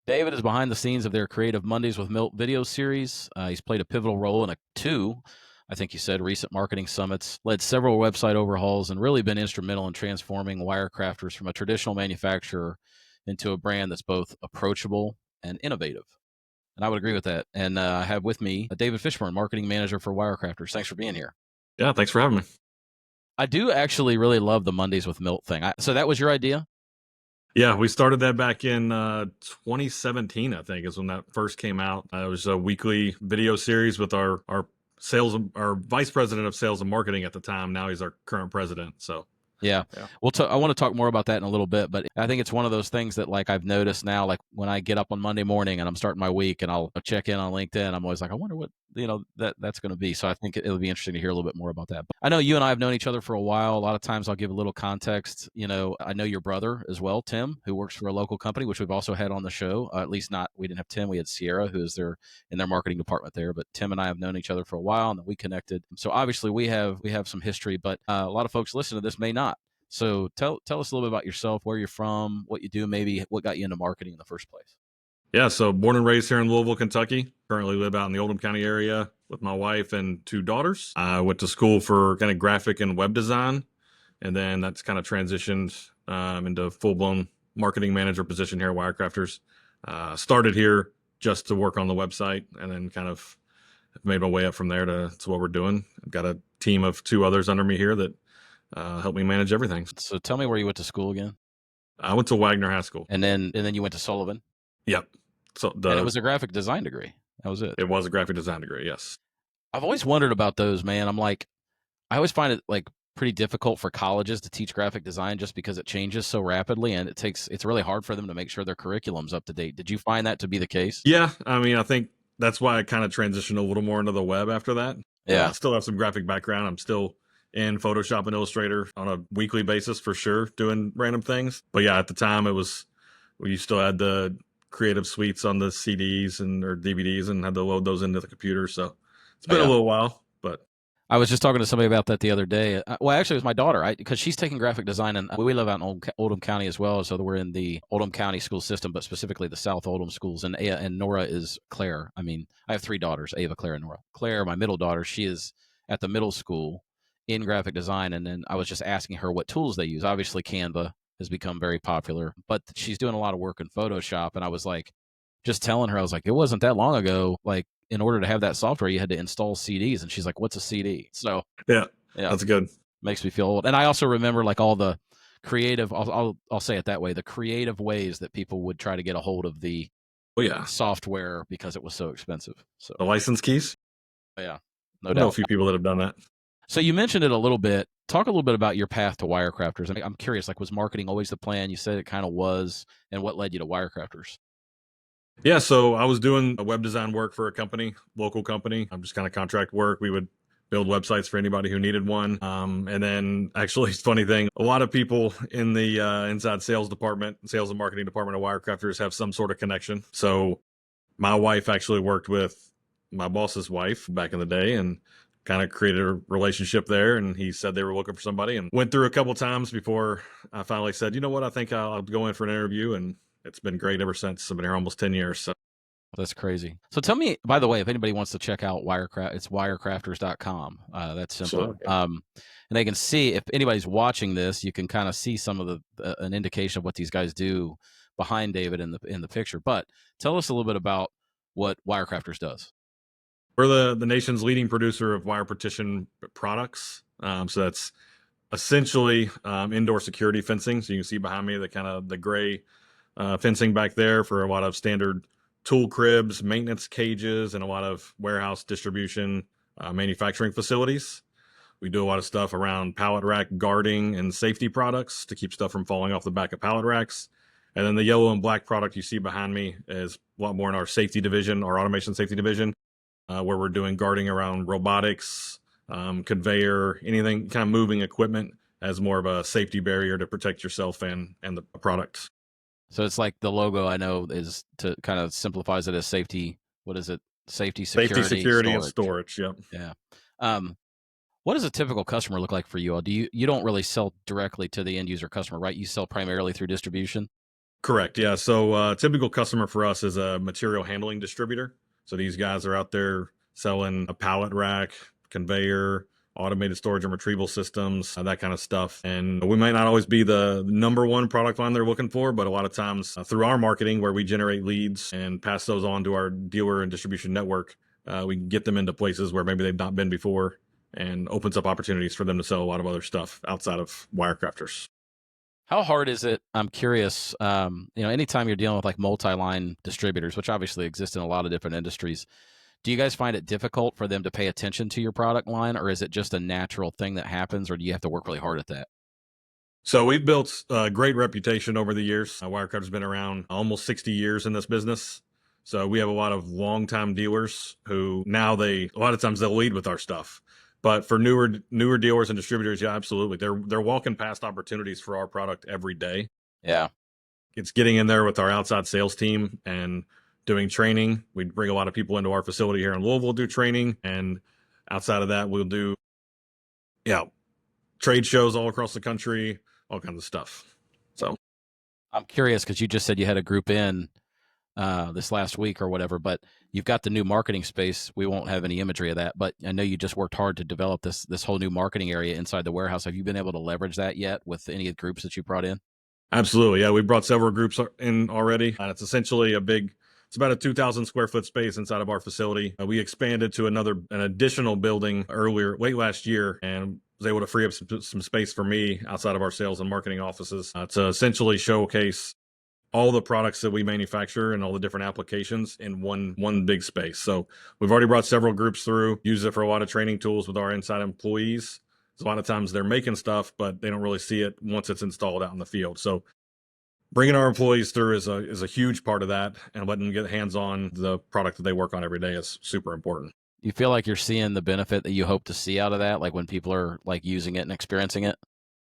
David is behind the scenes of their Creative Mondays with Milt video series. He's played a pivotal role in I think you said, recent marketing summits, led several website overhauls, and really been instrumental in transforming WireCrafters from a traditional manufacturer into a brand that's both approachable and innovative. And I would agree with that. And I have with me David Fishburn, marketing manager for WireCrafters. Thanks for being here. Yeah, thanks for having me. I do actually really love the Mondays with Milt thing. So that was your idea? Yeah, we started that back in 2017, I think, is when that first came out. It was a weekly video series with our vice president of sales and marketing at the time. Now he's our current president. So Yeah. yeah. I want to talk more about that in a little bit, but I think it's one of those things that like I've noticed now, like when I get up on Monday morning and I'm starting my week and I'll check in on LinkedIn, I'm always like, I wonder what, that's going to be. So I think it'll be interesting to hear a little bit more about that. But I know you and I have known each other for a while. A lot of times I'll give a little context. I know your brother as well, Tim, who works for a local company, which we've also had on the show. At least not, we didn't have Tim. We had Sierra, who is in their marketing department there. But Tim and I have known each other for a while, and then we connected. So obviously we have some history, but a lot of folks listening to this may not. So tell us a little bit about yourself, where you're from, what you do, maybe what got you into marketing in the first place. Yeah, so born and raised here in Louisville, Kentucky. Currently live out in the Oldham County area with my wife and 2 daughters. I went to school for kind of graphic and web design, and then that's kind of transitioned into full-blown marketing manager position here at WireCrafters. Started here just to work on the website, and then kind of made my way up from there to what we're doing. I've got a team of 2 others under me here that help me manage everything. So tell me where you went to school again. I went to Wagner High School. And then you went to Sullivan. Yep. So And it was a graphic design degree. That was it. It was a graphic design degree, yes. I've always wondered about those, man. I'm like, I always find it like pretty difficult for colleges to teach graphic design just because it changes so rapidly and it's really hard for them to make sure their curriculum's up to date. Did you find that to be the case? Yeah, I mean, I think that's why I kind of transitioned a little more into the web after that. Yeah. I still have some graphic background. I'm still in Photoshop and Illustrator on a weekly basis for sure, doing random things. But yeah, at the time you still had the creative suites on the CDs or DVDs and had to load those into the computer. So it's been a little while, but I was just talking to somebody about that the other day. Well, actually, it was my daughter, because she's taking graphic design, and we live out in Oldham County as well. So we're in the Oldham County school system, but specifically the South Oldham schools. And Nora is Claire. I mean, I have 3 daughters: Ava, Claire, and Nora. Claire, my middle daughter, she is at the middle school in graphic design. And then I was just asking her what tools they use. Obviously, Canva has become very popular, but she's doing a lot of work in Photoshop. And I was like, just telling her, I was like, it wasn't that long ago, like, in order to have that software, you had to install CDs. And she's like, what's a CD? So yeah, that's good. Makes me feel old. And I also remember like all the creative, I'll say it that way, the creative ways that people would try to get a hold of the software because it was so expensive. So the license keys. Yeah, no doubt. I know a few people that have done that. So you mentioned it a little bit. Talk a little bit about your path to WireCrafters. I mean, I'm curious, like, was marketing always the plan? You said it kind of was. And what led you to WireCrafters? Yeah, so I was doing a web design work for a company, local company. I'm just kind of contract work. We would build websites for anybody who needed one. And then actually, it's a funny thing, a lot of people in the inside sales department, sales and marketing department of WireCrafters have some sort of connection. So my wife actually worked with my boss's wife back in the day and kind of created a relationship there. And he said they were looking for somebody and went through a couple times before I finally said, you know what, I think I'll go in for an interview. And it's been great ever since. I've been here almost 10 years. So. That's crazy. So tell me, by the way, if anybody wants to check out WireCraft, it's wirecrafters.com. That's simple. Sure. And they can see, if anybody's watching this, you can kind of see some of an indication of what these guys do behind David in the picture. But tell us a little bit about what WireCrafters does. We're the nation's leading producer of wire partition products. So that's essentially indoor security fencing. So you can see behind me the gray fencing back there for a lot of standard tool cribs, maintenance cages, and a lot of warehouse distribution manufacturing facilities. We do a lot of stuff around pallet rack guarding and safety products to keep stuff from falling off the back of pallet racks. And then the yellow and black product you see behind me is a lot more in our safety division, our automation safety division, where we're doing guarding around robotics, conveyor, anything kind of moving equipment as more of a safety barrier to protect yourself and the product. So it's like the logo I know is to kind of simplifies it as safety. What is it? Safety, security, and storage. Yep. Yeah. What does a typical customer look like for you all? You don't really sell directly to the end user customer, right? You sell primarily through distribution. Correct. Yeah. So typical customer for us is a material handling distributor. So these guys are out there selling a pallet rack, conveyor, automated storage and retrieval systems, that kind of stuff. And we might not always be the number one product line they're looking for, but a lot of times through our marketing, where we generate leads and pass those on to our dealer and distribution network, we can get them into places where maybe they've not been before, and opens up opportunities for them to sell a lot of other stuff outside of WireCrafters. How hard is it? I'm curious. Anytime you're dealing with like multi-line distributors, which obviously exist in a lot of different industries, do you guys find it difficult for them to pay attention to your product line, or is it just a natural thing that happens, or do you have to work really hard at that? So we've built a great reputation over the years. Wirecard's been around almost 60 years in this business. So we have a lot of longtime dealers who now a lot of times they'll lead with our stuff. But for newer dealers and distributors, yeah, absolutely. They're walking past opportunities for our product every day. Yeah. It's getting in there with our outside sales team and doing training. We bring a lot of people into our facility here in Louisville, do training. And outside of that, we'll do, yeah, trade shows all across the country, all kinds of stuff. So I'm curious because you just said you had a group in this last week or whatever, but you've got the new marketing space. We won't have any imagery of that, but I know you just worked hard to develop this whole new marketing area inside the warehouse. Have you been able to leverage that yet with any of the groups that you brought in? absolutely. Yeah, we brought several groups in already. It's essentially it's about a 2,000 square foot space inside of our facility. We expanded to an additional building late last year, and was able to free up some space for me outside of our sales and marketing offices to essentially showcase all the products that we manufacture and all the different applications in one big space. So we've already brought several groups through, use it for a lot of training tools with our inside employees. A lot of times they're making stuff, but they don't really see it once it's installed out in the field. So bringing our employees through is a huge part of that, and letting them get hands on the product that they work on every day is super important. You feel like you're seeing the benefit that you hope to see out of that, like when people are like using it and experiencing it?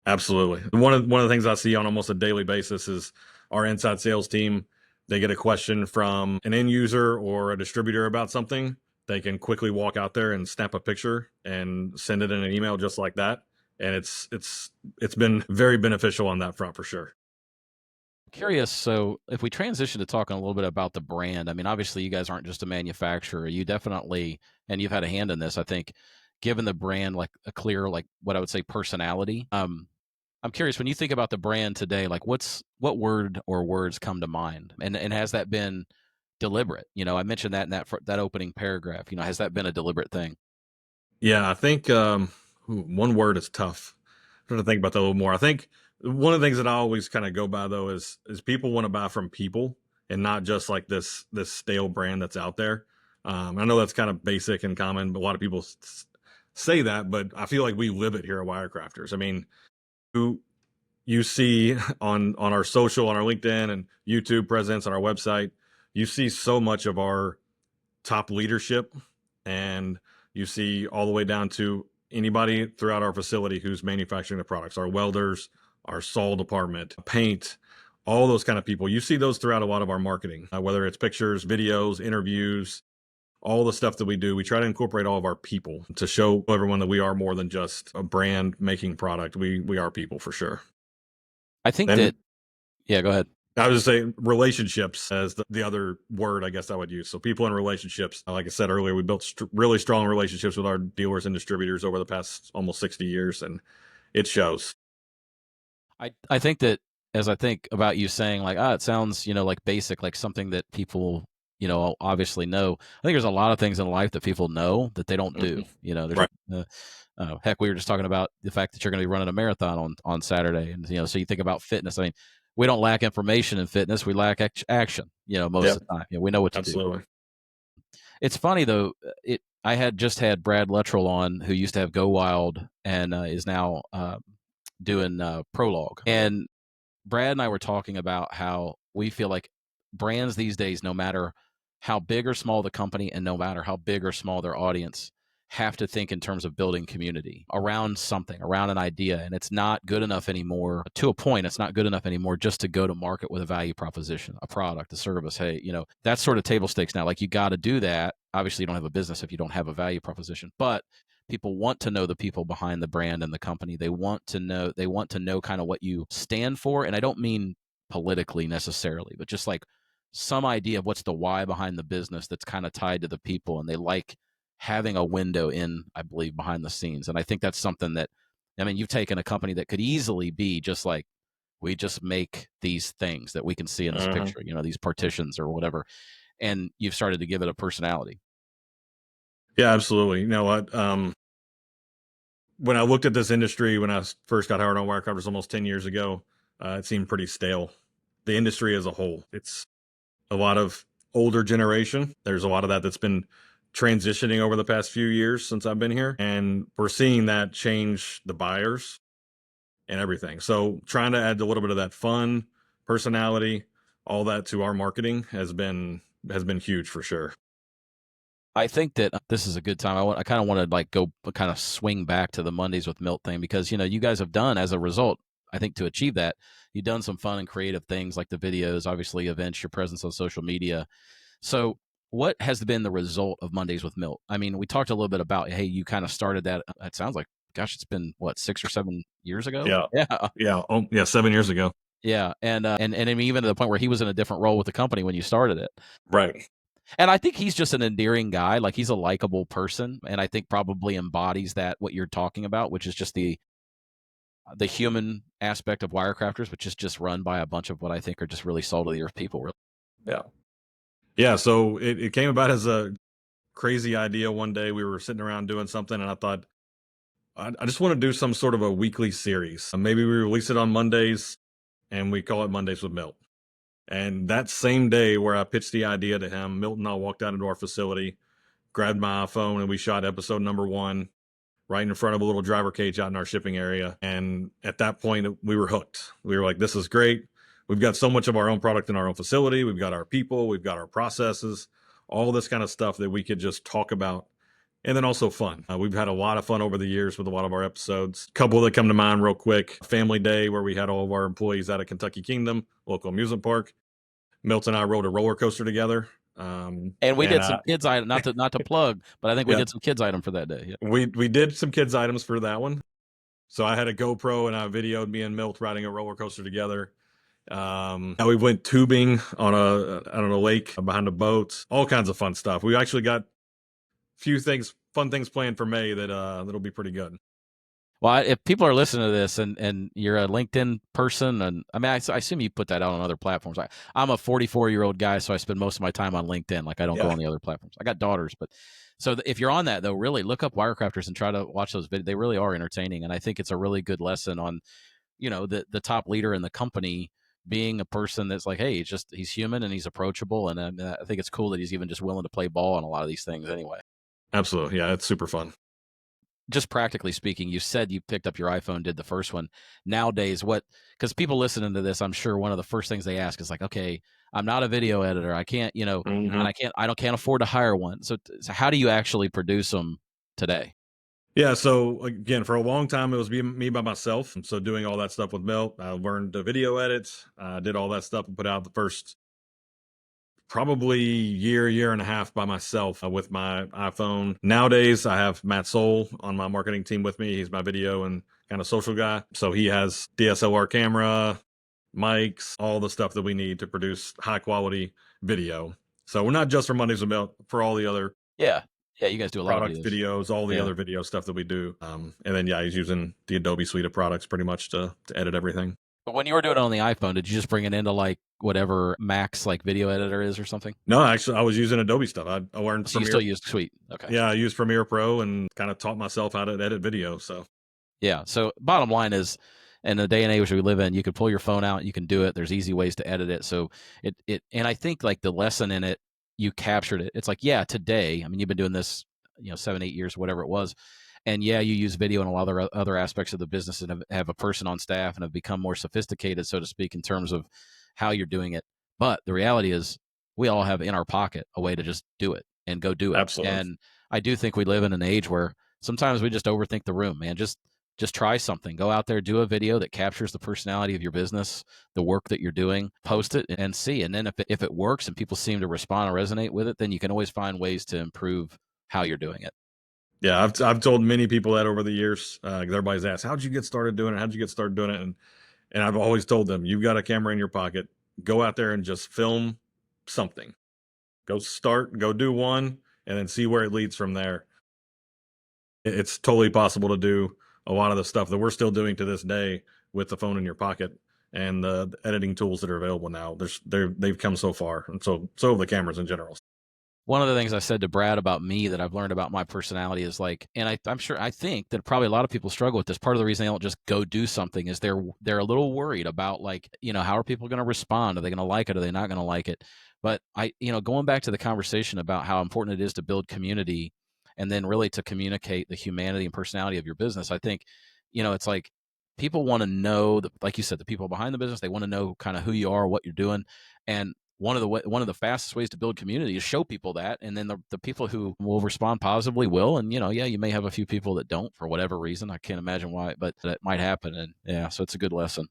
Absolutely. One of the things I see on almost a daily basis is our inside sales team. They get a question from an end user or a distributor about something. They can quickly walk out there and snap a picture and send it in an email just like that. And it's been very beneficial on that front for sure. Curious. So, if we transition to talking a little bit about the brand, I mean, obviously, you guys aren't just a manufacturer. You definitely, and you've had a hand in this, I think, given the brand like a clear, like what I would say, personality. I'm curious when you think about the brand today, like what word or words come to mind, and has that been deliberate? I mentioned that in that opening paragraph. Has that been a deliberate thing? Yeah, I think one word is tough. I'm trying to think about that a little more. I think one of the things that I always kind of go by though is people want to buy from people and not just like this stale brand that's out there. I know that's kind of basic and common, but a lot of people say that, but I feel like we live it here at Wirecrafters. I mean, who you see on our social, on our LinkedIn and YouTube presence, on our website, you see so much of our top leadership, and you see all the way down to anybody throughout our facility who's manufacturing the products, our welders, our saw department, paint, all those kind of people. You see those throughout a lot of our marketing, whether it's pictures, videos, interviews, all the stuff that we do. We try to incorporate all of our people to show everyone that we are more than just a brand making product. We are people for sure. I think And that. Yeah, go ahead. I was just saying relationships as the other word I guess I would use. So people in relationships, like I said earlier, we built really strong relationships with our dealers and distributors over the past almost 60 years, and it shows. I think that as I think about you saying like, it sounds, like basic, like something that people, obviously know. I think there's a lot of things in life that people know that they don't do. Mhm. There's Right. heck, we were just talking about the fact that you're going to be running a marathon on Saturday, and so you think about fitness. I mean, we don't lack information in fitness; we lack action. Most Yep. of the time, we know what to do. Absolutely. It's funny though. I had just had Brad Luttrell on, who used to have Go Wild and is now doing Prologue. And Brad and I were talking about how we feel like brands these days, no matter how big or small the company and no matter how big or small their audience, have to think in terms of building community around something, around an idea. And it's not good enough anymore, to a point, it's not good enough anymore just to go to market with a value proposition, a product, a service. Hey, that's sort of table stakes now. Like you got to do that. Obviously, you don't have a business if you don't have a value proposition, but people want to know the people behind the brand and the company. They want to know kind of what you stand for. And I don't mean politically necessarily, but just like some idea of what's the why behind the business that's kind of tied to the people, and they like having a window in, I believe, behind the scenes. And I think that's something that, I mean, you've taken a company that could easily be just like, we just make these things that we can see in this Uh-huh. picture, these partitions or whatever, and you've started to give it a personality. Yeah, absolutely. You know what? When I looked at this industry when I first got hired on WireCrafters almost 10 years ago, it seemed pretty stale. The industry as a whole, it's a lot of older generation. There's a lot of that that's been transitioning over the past few years since I've been here. And we're seeing that change the buyers and everything. So trying to add a little bit of that fun, personality, all that to our marketing has been huge for sure. I think that this is a good time. I kind of want to like go kind of swing back to the Mondays with Milt thing, because you guys have done, as a result, I think, to achieve that, you've done some fun and creative things like the videos, obviously events, your presence on social media. So what has been the result of Mondays with Milt? I mean, we talked a little bit about, hey, you kind of started that. It sounds like, gosh, it's been what, 6 or 7 years ago? Yeah. Yeah. Yeah. Oh, yeah. 7 years ago. Yeah. And I mean, even to the point where he was in a different role with the company when you started it. Right. And I think he's just an endearing guy. Like, he's a likable person, and I think probably embodies that, what you're talking about, which is just the human aspect of Wirecrafters, which is just run by a bunch of what I think are just really salt of the earth people. Really. Yeah. Yeah. So it came about as a crazy idea one day. We were sitting around doing something, and I thought, I just want to do some sort of a weekly series. Maybe we release it on Mondays and we call it Mondays with Milt. And that same day where I pitched the idea to him, Milt and I walked out into our facility, grabbed my iPhone, and we shot episode number 1 right in front of a little driver cage out in our shipping area. And at that point, we were hooked. We were like, this is great. We've got so much of our own product in our own facility. We've got our people, we've got our processes, all this kind of stuff that we could just talk about. And then also fun. We've had a lot of fun over the years with a lot of our episodes. A couple that come to mind real quick. Family Day, where we had all of our employees out of Kentucky Kingdom, local amusement park. Milt and I rode a roller coaster together. And we And did some kids item, not to plug, but I think we yeah, did some kids item for that day. Yeah. we did some kids items for that one. So I had a GoPro and I videoed me and Milt riding a roller coaster together. We went tubing on a lake behind a boat, all kinds of fun stuff. We actually got fun things planned for May that'll be pretty good. Well, if people are listening to this and you're a LinkedIn person, and I mean, I assume you put that out on other platforms. I'm a 44-year-old guy, so I spend most of my time on LinkedIn. Like, I don't go Yeah, on the other platforms. I got daughters, but so if you're on that, though, really look up Wirecrafters and try to watch those videos. They really are entertaining, and I think it's a really good lesson on, the top leader in the company being a person that's like, hey, he's human and he's approachable, and I think it's cool that he's even just willing to play ball on a lot of these things anyway. absolutely. Yeah, it's super fun. Just practically speaking, you said you picked up your iPhone, did the first one. Nowadays, because people listening to this, I'm sure one of the first things they ask is like, okay, I'm not a video editor. I can't, and Hmm. I can't afford to hire one. So how do you actually produce them today? Yeah, so again, for a long time, it was me by myself. And so doing all that stuff with Milt, I learned the video edits, did all that stuff and put out the first probably year and a half by myself with my iPhone. Nowadays, I have Matt Soul on my marketing team with me. He's my video and kind of social guy. So he has DSLR camera, mics, all the stuff that we need to produce high quality video. So we're not just for Mondays with Milt, for all the other Yeah. Yeah, you guys do a lot of product videos. videos, all the Yeah. other video stuff that we do. And then, yeah, he's using the Adobe suite of products pretty much to edit everything. But when you were doing it on the iPhone, did you just bring it into like whatever Max like video editor is or something? No, actually, I was using Adobe stuff. I learned So you Premiere. still use Suite. Okay. Yeah, I used Premiere Pro and kind of taught myself how to edit video. So, Yeah. So bottom line is, in the day and age we live in, you can pull your phone out, you can do it. There's easy ways to edit it. So and I think like the lesson in it, you captured it. It's like, yeah, today, I mean, you've been doing this, 7, 8 years, whatever it was. And yeah, you use video in a lot of other aspects of the business, and have a person on staff and have become more sophisticated, so to speak, in terms of how you're doing it. But the reality is, we all have in our pocket a way to just do it and go do it. absolutely. And I do think we live in an age where sometimes we just overthink the room, man. Just try something. Go out there, do a video that captures the personality of your business, the work that you're doing, post it and see. And then if it works and people seem to respond or resonate with it, then you can always find ways to improve how you're doing it. Yeah, I've told many people that over the years. 'Cause everybody's asked, "How'd you get started doing it? How'd you get started doing it?" And And I've always told them, you've got a camera in your pocket, go out there and just film something. Go do one, and then see where it leads from there. It's totally possible to do a lot of the stuff that we're still doing to this day with the phone in your pocket and the editing tools that are available now. They've come so far, and so have the cameras in general. One of the things I said to Brad about me that I've learned about my personality is like, and I'm sure, I think that probably a lot of people struggle with this. Part of the reason they don't just go do something is they're a little worried about, like, how are people going to respond? Are they going to like it? Are they not going to like it? But going back to the conversation about how important it is to build community and then really to communicate the humanity and personality of your business, I think, it's like people want to know that, like you said, the people behind the business, they want to know kind of who you are, what you're doing. And one of the fastest ways to build community is show people that, and then the people who will respond positively will. And yeah, you may have a few people that don't for whatever reason. I can't imagine why, but that might happen. And yeah, so it's a good lesson.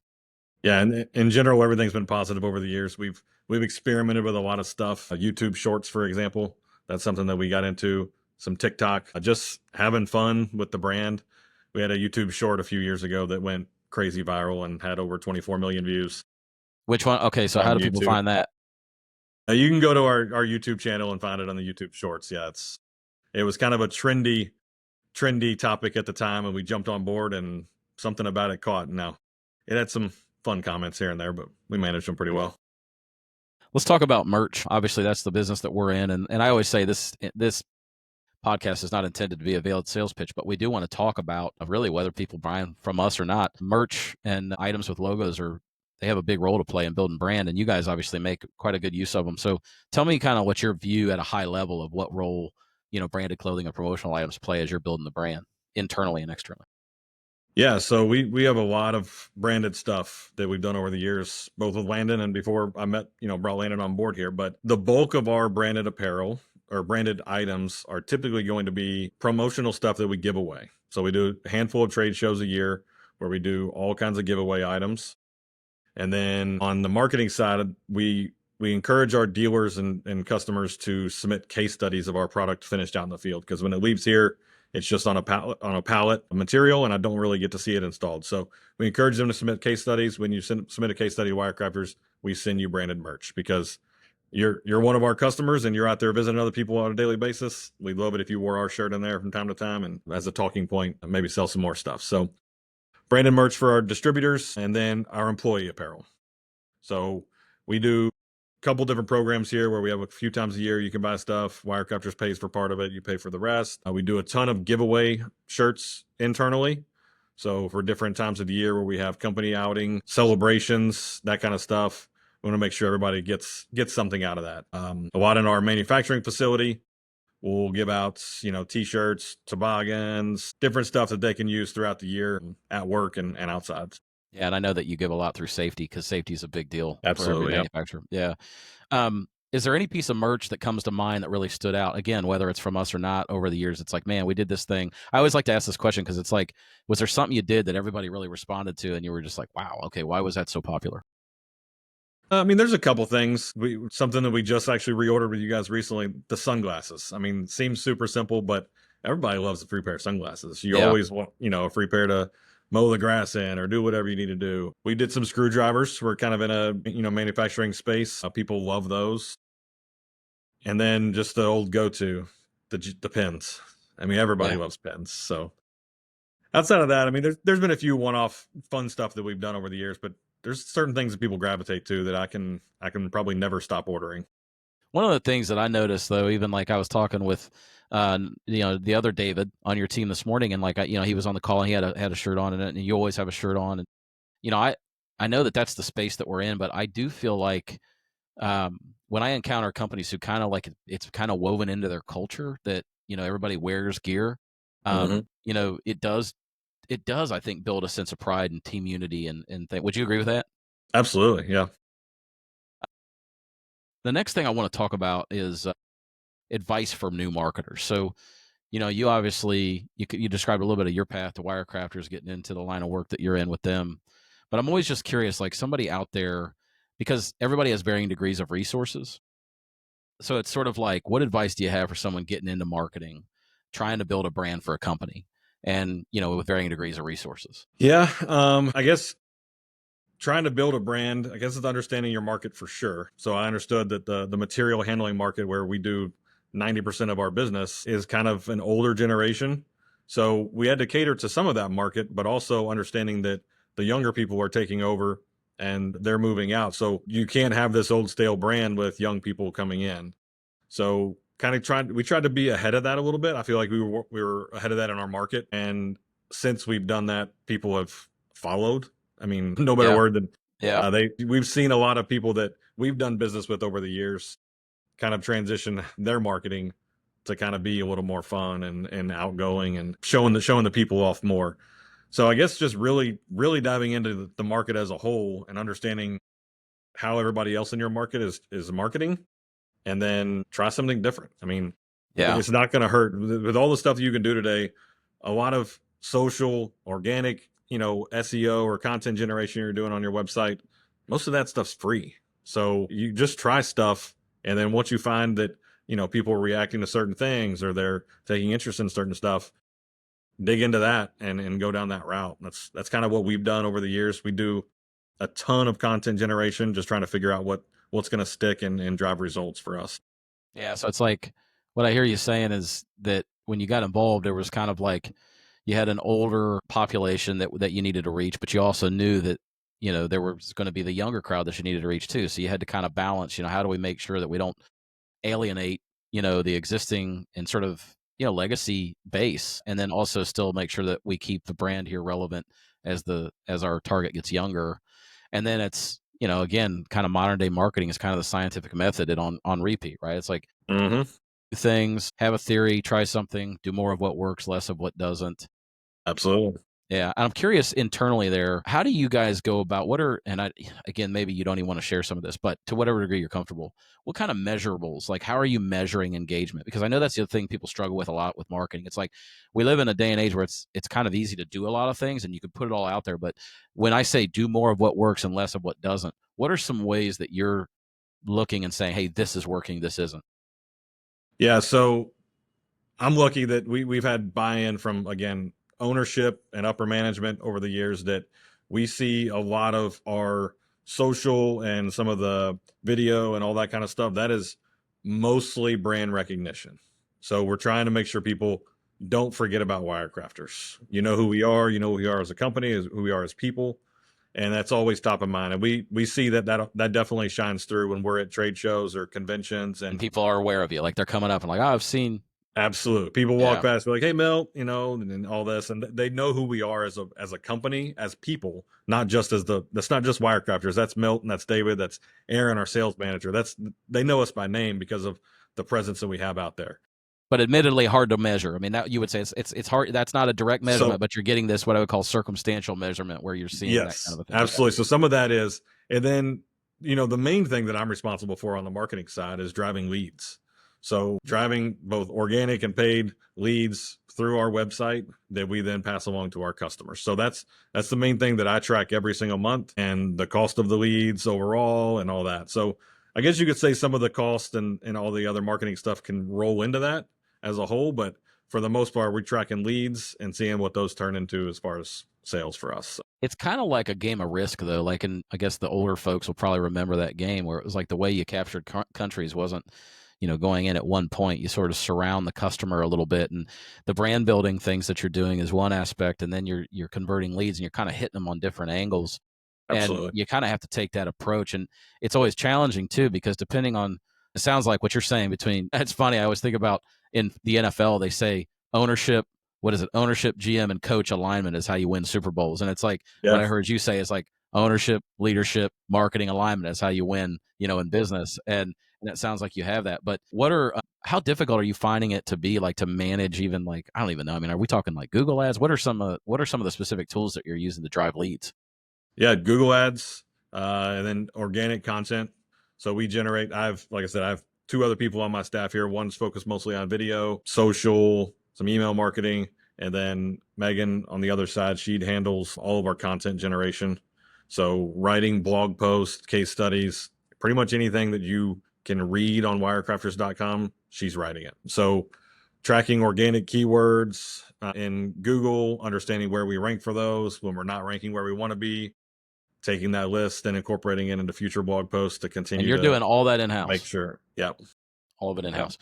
Yeah, and in general, everything's been positive over the years. We've experimented with a lot of stuff. YouTube Shorts, for example, that's something that we got into. Some TikTok, just having fun with the brand. We had a YouTube Short a few years ago that went crazy viral and had over 24 million views Which one? Okay, so how on do people YouTube. find that? You can go to our YouTube channel and find it on the YouTube Shorts. Yeah, it was kind of a trendy topic at the time, and we jumped on board, and something about it caught. Now, it had some fun comments here and there, but we managed them pretty well. Let's talk about merch. Obviously, that's the business that we're in, and I always say this podcast is not intended to be a veiled sales pitch, but we do want to talk about really whether people buy from us or not. Merch and items with logos they have a big role to play in building brand, and you guys obviously make quite a good use of them. So tell me kind of what your view at a high level of what role, branded clothing and promotional items play as you're building the brand internally and externally. Yeah, so we have a lot of branded stuff that we've done over the years, both with Landon and before I brought Landon on board here. But the bulk of our branded apparel or branded items are typically going to be promotional stuff that we give away. So we do a handful of trade shows a year where we do all kinds of giveaway items. And then on the marketing side, we encourage our dealers and customers to submit case studies of our product finished out in the field, because when it leaves here, it's just on a pallet of material, and I don't really get to see it installed. So we encourage them to submit case studies. When you submit a case study to WireCrafters, we send you branded merch, because you're one of our customers and you're out there visiting other people on a daily basis. We'd love it if you wore our shirt in there from time to time, and as a talking point, maybe sell some more stuff. So branded merch for our distributors, and then our employee apparel. So we do a couple different programs here where we have a few times a year you can buy stuff. WireCrafters pays for part of it. You pay for the rest. We do a ton of giveaway shirts internally. So for different times of the year where we have company outing, celebrations, that kind of stuff, we want to make sure everybody gets something out of that. A lot in our manufacturing facility, we'll give out, T-shirts, toboggans, different stuff that they can use throughout the year at work and outside. Yeah, and I know that you give a lot through safety, because safety is a big deal for every Absolutely, yep. manufacturer. Yeah. Is there any piece of merch that comes to mind that really stood out? Again, whether it's from us or not, over the years, it's like, man, we did this thing. I always like to ask this question because it's like, was there something you did that everybody really responded to and you were just like, wow, okay, why was that so popular? I mean, there's a couple things. Something that we just actually reordered with you guys recently, the sunglasses. I mean, seems super simple, but everybody loves a free pair of sunglasses. You Yeah. always want, a free pair to mow the grass in or do whatever you need to do. We did some screwdrivers. We're kind of in a, manufacturing space. People love those. And then just the old go-to, the pens. I mean, everybody Yeah. loves pens. So outside of that, I mean, there's been a few one-off fun stuff that we've done over the years, but there's certain things that people gravitate to that I can probably never stop ordering. One of the things that I noticed, though, even like I was talking with, the other David on your team this morning, and like, he was on the call and he had a shirt on, and you always have a shirt on. And, I know that that's the space that we're in, but I do feel like, when I encounter companies who kind of like it's kind of woven into their culture that, everybody wears gear, Mm-hmm. it does, I think, build a sense of pride and team unity and would you agree with that? Absolutely, yeah. The next thing I want to talk about is advice for new marketers. So, you obviously you described a little bit of your path to WireCrafters, getting into the line of work that you're in with them. But I'm always just curious, like somebody out there, because everybody has varying degrees of resources. So it's sort of like, what advice do you have for someone getting into marketing, trying to build a brand for a company, and with varying degrees of resources? Yeah, I guess trying to build a brand, I guess it's understanding your market for sure. So I understood that the material handling market, where we do 90% of our business, is kind of an older generation. So we had to cater to some of that market, but also understanding that the younger people are taking over and they're moving out. So you can't have this old stale brand with young people coming in. So kind of we tried to be ahead of that a little bit. I feel like we were ahead of that in our market, and since we've done that, people have followed. I mean, no better Yeah. word than Yeah. we've seen a lot of people that we've done business with over the years kind of transition their marketing to kind of be a little more fun and outgoing and showing the people off more. So I guess just really diving into the market as a whole and understanding how everybody else in your market is marketing, and then try something different. I mean, Yeah. it's not going to hurt with all the stuff you can do today. A lot of social, organic, SEO or content generation you're doing on your website, most of that stuff's free. So you just try stuff, and then once you find that people are reacting to certain things or they're taking interest in certain stuff, dig into that and go down that route. That's kind of what we've done over the years. We do a ton of content generation, just trying to figure out what's going to stick and drive results for us. Yeah. So it's like what I hear you saying is that when you got involved, there was kind of like you had an older population that you needed to reach, but you also knew that there was going to be the younger crowd that you needed to reach too. So you had to kind of balance. How do we make sure that we don't alienate the existing and sort of legacy base, and then also still make sure that we keep the brand here relevant as our target gets younger. And then it's again, kind of modern day marketing is kind of the scientific method and on repeat, right? It's like Mm-hmm. do things, have a theory, try something, do more of what works, less of what doesn't. Absolutely. Yeah, and I'm curious internally there, how do you guys go about and again, maybe you don't even want to share some of this, but to whatever degree you're comfortable, what kind of measurables, like how are you measuring engagement? Because I know that's the other thing people struggle with a lot with marketing. It's like we live in a day and age where it's kind of easy to do a lot of things and you can put it all out there, but when I say do more of what works and less of what doesn't, what are some ways that you're looking and saying, "Hey, this is working, this isn't?" Yeah. So I'm lucky that we've had buy-in from, again, ownership and upper management over the years, that we see a lot of our social and some of the video and all that kind of stuff that is mostly brand recognition. So we're trying to make sure people don't forget about WireCrafters. You know who we are, you know who we are as a company, is who we are as people, and that's always top of mind. And we see that definitely shines through when we're at trade shows or conventions. And And people are aware of you, like they're coming up and like, "Oh, I've seen." absolutely. People walk Yeah. past, be like, "Hey, Milt," and all this, and they know who we are as a company, as people, not just as that's not just Wirecrafters. That's Milt, and that's David, that's Aaron, our sales manager. They know us by name because of the presence that we have out there. But admittedly hard to measure. I mean, that you would say it's hard. That's not a direct measurement, So but you're getting this what I would call circumstantial measurement, where you're seeing that kind yes, of a thing. Okay. absolutely. So some of that is, and then, the main thing that I'm responsible for on the marketing side is driving leads. So driving both organic and paid leads through our website that we then pass along to our customers. So that's the main thing that I track every single month, and the cost of the leads overall and all that. So I guess you could say some of the cost and all the other marketing stuff can roll into that as a whole, but for the most part, we're tracking leads and seeing what those turn into as far as sales for us. It's kind of like a game of Risk, though. Like, and I guess the older folks will probably remember that game where it was like the way you captured countries wasn't, going in at one point. You sort of surround the customer a little bit, and the brand building things that you're doing is one aspect, and then you're converting leads, and you're kind of hitting them on different angles, and Absolutely. you kind of have to take that approach. And it's always challenging too, because depending on, it sounds like what you're saying between, it's funny. I always think about in the NFL, they say ownership, what is it? Ownership, GM, and coach alignment is how you win Super Bowls. And it's like what Yeah. I heard you say is like ownership, leadership, marketing alignment is how you win, in business. And it sounds like you have that. But how difficult are you finding it to be, like, to manage, even, like, I don't even know. I mean, are we talking like Google ads? What are some of the specific tools that you're using to drive leads? Yeah, Google ads, and then organic content. So we generate, like I said, I have two other people on my staff here. One's focused mostly on video, social, some email marketing, and then Megan on the other side, she handles all of our content generation. So writing blog posts, case studies, pretty much anything that you can read on wirecrafters.com, she's writing it. So tracking organic keywords in Google, understanding where we rank for those when we're not ranking where we want to be, taking that list and incorporating it into future blog posts to And continue you're to doing all that make in-house, sure. Yep. all of it Yep. in-house.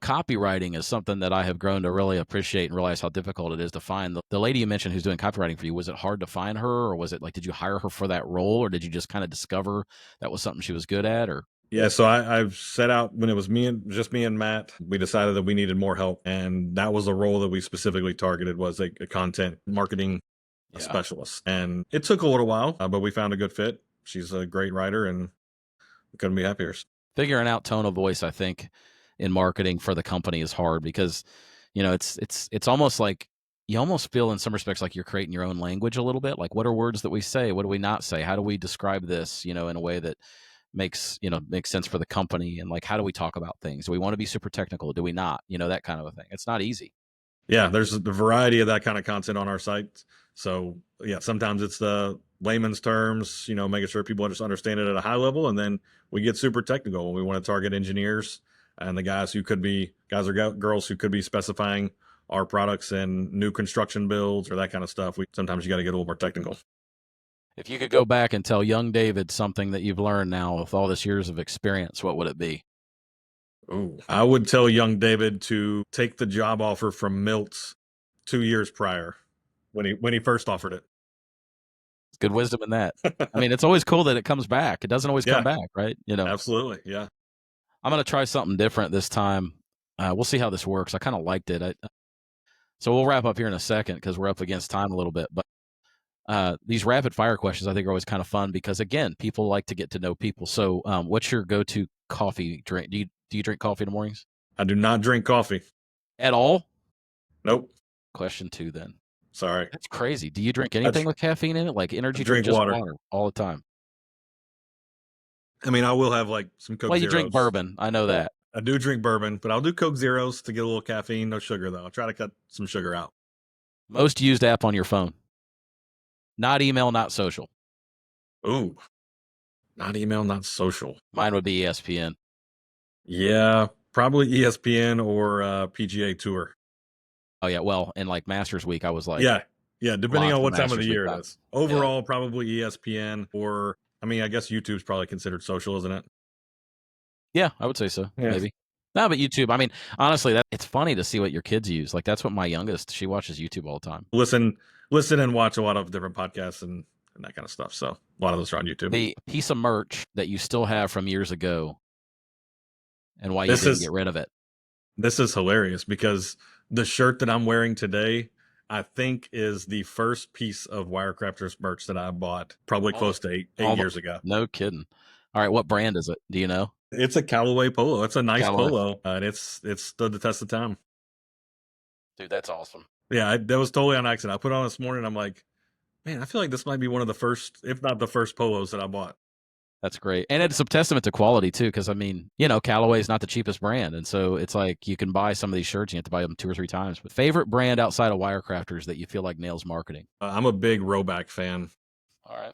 Copywriting is something that I have grown to really appreciate and realize how difficult it is to find. The lady you mentioned who's doing copywriting for you, was it hard to find her, or was it like, did you hire her for that role, or did you just kind of discover that was something she was good at? Or Yeah, so I've set out when it was just me and Matt. We decided that we needed more help, and that was the role that we specifically targeted was a content marketing yeah, specialist. And it took a little while, but we found a good fit. She's a great writer, and we couldn't be happier. figuring out tone of voice, I think, in marketing for the company is hard because, it's almost like you almost feel in some respects like you're creating your own language a little bit. Like, what are words that we say? What do we not say? How do we describe this, in a way that makes sense for the company? And like, how do we talk about things? Do we want to be super technical? Do we not? That kind of a thing. It's not easy. Yeah, there's the variety of that kind of content on our site. So yeah, sometimes it's the layman's terms, making sure people just understand it at a high level, and then we get super technical when we want to target engineers and the guys or girls who could be specifying our products in new construction builds or that kind of stuff. Sometimes you got to get a little more technical. If you could go back and tell young David something that you've learned now with all this years of experience, what would it be? Ooh. I would tell young David to take the job offer from Milt 2 years prior when he first offered it. Good wisdom in that. I mean, it's always cool that it comes back. It doesn't always come Yeah, back, right? absolutely. Yeah. I'm going to try something different this time. We'll see how this works. I kind of liked it. So we'll wrap up here in a second because we're up against time a little bit. But these rapid fire questions I think are always kind of fun because, again, people like to get to know people. So what's your go-to coffee drink? Do you drink coffee in the mornings I do not drink coffee. at all? Nope. Question 2 then. Sorry. That's crazy. Do you drink I, anything with caffeine in it, like I energy drink, drink just water. water all the time? I mean, I will have like some Coke Well, you drink Zeros. bourbon. I know that. I do drink bourbon, but I'll do Coke Zeros to get a little caffeine. No sugar though. I'll try to cut some sugar out. Most used app on your phone. Not email, not social. Ooh, not email, not social. Mine would be ESPN. Yeah, probably ESPN or PGA Tour. Oh yeah, well, in like Masters Week, I was like Yeah, depending locked on for what time of the Masters Week. year it is. Yeah, Overall, probably ESPN or I mean, I guess YouTube's probably considered social, isn't it? yeah, I would say so. Yeah. Maybe. No, but YouTube. I mean, honestly, it's funny to see what your kids use. Like that's what my youngest. She watches YouTube all the time. Listen and watch a lot of different podcasts and that kind of stuff. So a lot of those are on YouTube. The piece of merch that you still have from years ago, and why you This didn't is get rid of it. This is hilarious because the shirt that I'm wearing today, I think, is the first piece of WireCrafters merch that I bought probably close to eight years ago. No kidding. All right, what brand is it? Do you know? It's a Callaway polo. It's a nice Callaway. polo, and it's stood the test of time. Dude, that's awesome. Yeah, that was totally on accident. I put it on this morning. I'm like, man, I feel like this might be one of the first, if not the first, polos that I bought. That's great. And it's a testament to quality too, because I mean, Callaway is not the cheapest brand. And so it's like you can buy some of these shirts, you have to buy them 2 or 3 times. But favorite brand outside of WireCrafters that you feel like nails marketing? I'm a big Roback fan. All right.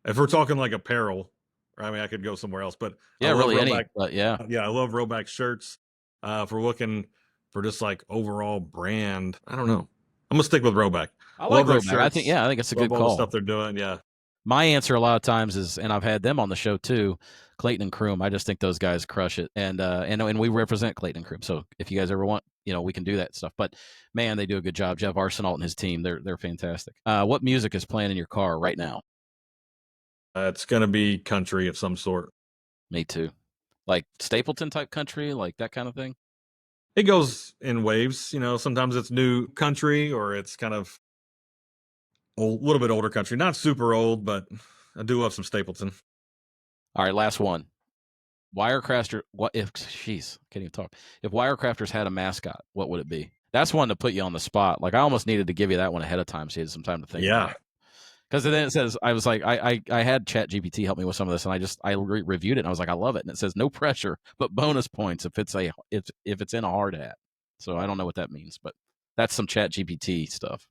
If we're talking like apparel, I mean, I could go somewhere else, but yeah, really Roback, any. But yeah. I love Roback shirts. If we're looking for just like overall brand, I don't know. I'm gonna stick with Roback. I like Roback. I think it's a good call. All the stuff they're doing, yeah. My answer a lot of times is, and I've had them on the show too, Clayton and Kroom. I just think those guys crush it, and we represent Clayton and Kroom. So if you guys ever want, we can do that stuff. But man, they do a good job. Jeff Arsenault and his team, they're fantastic. What music is playing in your car right now? It's gonna be country of some sort. Me too, like Stapleton type country, like that kind of thing. It goes in waves, sometimes it's new country or it's kind of a little bit older country. Not super old, but I do love some Stapleton. All right, last one. Wirecrafter. What if? Jeez, can't even talk. If Wirecrafters had a mascot, what would it be? That's one to put you on the spot. Like I almost needed to give you that one ahead of time, so you had some time to think. Yeah. Because then it says, I was like, I had ChatGPT help me with some of this, and I reviewed it, and I was like, I love it, and it says no pressure, but bonus points if it's in a hard hat. So I don't know what that means, but that's some ChatGPT stuff.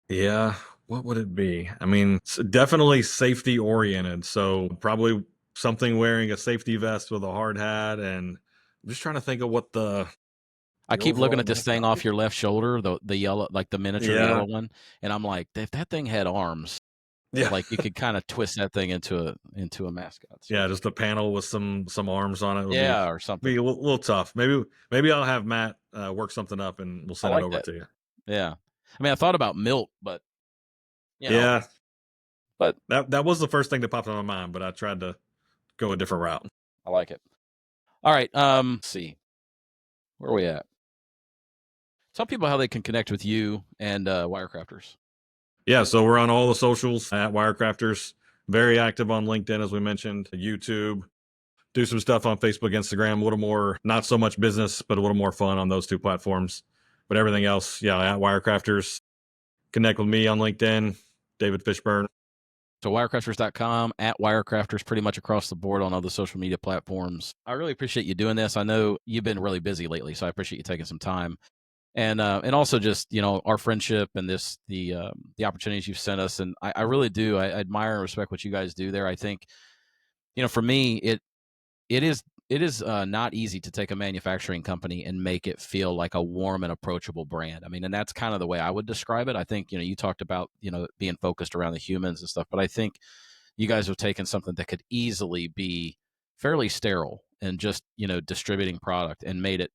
Yeah, what would it be? I mean, it's definitely safety oriented, so probably something wearing a safety vest with a hard hat, and I'm just trying to think of what I keep looking at this thing off your left shoulder, the yellow, like the miniature yellow one, and I'm like, if that thing had arms. Yeah. Like you could kind of twist that thing into a mascot. So Yeah, just a panel with some arms on it would yeah, or be something. a little tough. Maybe I'll have Matt work something up and we'll I send it like over that. to you. Yeah. I mean, I thought about Milt, but you know, Yeah, but that was the first thing that popped in my mind, but I tried to go a different route. I like it. All right. Let's see. Where are we at? Tell people how they can connect with you and Wirecrafters. Yeah, so we're on all the socials at WireCrafters. Very active on LinkedIn, as we mentioned, YouTube. Do some stuff on Facebook, Instagram. A little more, not so much business, but a little more fun on those two platforms. But everything else, yeah, at WireCrafters. Connect with me on LinkedIn, David Fishburn. So wirecrafters.com, at Wirecrafters, pretty much across the board on all the social media platforms. I really appreciate you doing this. I know you've been really busy lately, so I appreciate you taking some time. And also just our friendship and the opportunities you've sent us, and I really do. I admire and respect what you guys do there. I think for me it is not easy to take a manufacturing company and make it feel like a warm and approachable brand. I mean, and that's kind of the way I would describe it. I think you talked about being focused around the humans and stuff, but I think you guys have taken something that could easily be fairly sterile and just distributing product and made it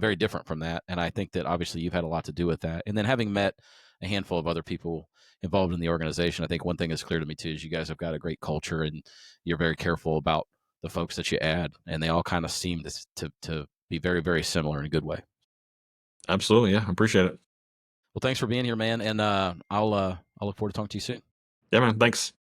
very different from that. And I think that obviously you've had a lot to do with that. And then having met a handful of other people involved in the organization, I think one thing is clear to me too is you guys have got a great culture and you're very careful about the folks that you add, and they all kind of seem to be very, very similar in a good way. Absolutely. Yeah, I appreciate it. Well, thanks for being here, man, and I'll look forward to talking to you soon. Yeah, man. Thanks.